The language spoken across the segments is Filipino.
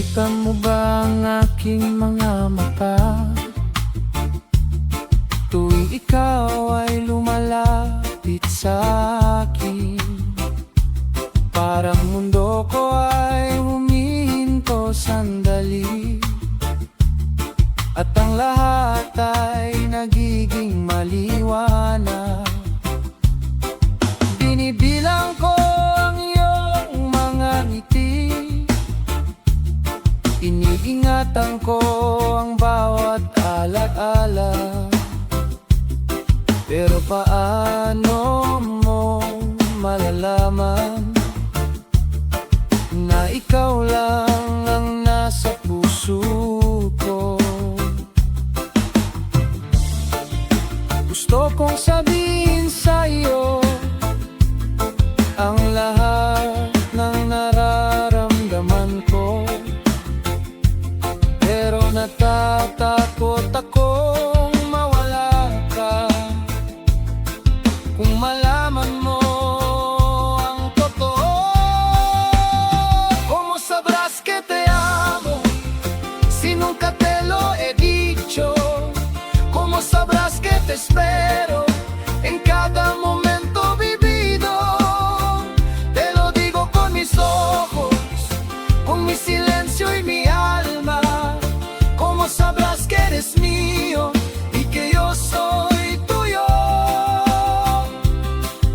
Nakita mo ba ang aking mga mata? Tuwing ikaw ay lumalapit sa akin, parang mundo ko ay humihinto sandali, at ang lahat ay nagiging maliwanag. Binibilang ko ang iyong mga ngiti, iniingatan ko ang bawat alaala. Pero paano mo malalaman na ikaw lang ang nasa puso ko? Gusto kong sabihin sa'yo ang lahat ng nararamdaman ko, pero natatakot akong mawala ka. Kung malaman mo ang totoo, como sabrás que te amo si nunca te lo he dicho, como sabrás que te espero en cada momento vivido. Te lo digo con mis ojos, con mi silencio y mi alma. Como sabrás que eres mío y que yo soy tuyo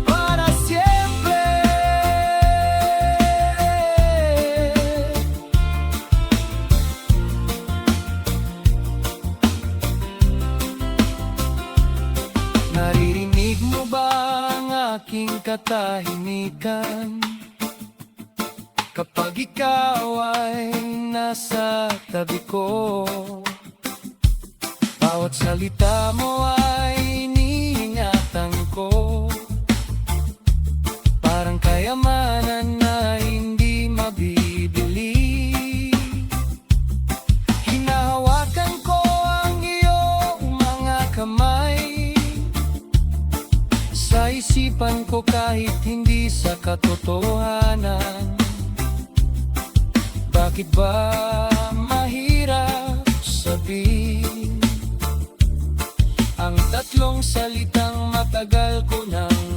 para siempre. Naririnig mo ba ang aking katahimikan kapag ikaw ay nasa tabi ko? Bawat salita mo ay iniingatan ko, parang kayamanan na hindi mabibili. Hinahawakan ko ang iyong mga kamay, sa isipan ko kahit hindi sa katotohanan. Bakit ba mahirap sabihin ang tatlong salitang matagal ko nang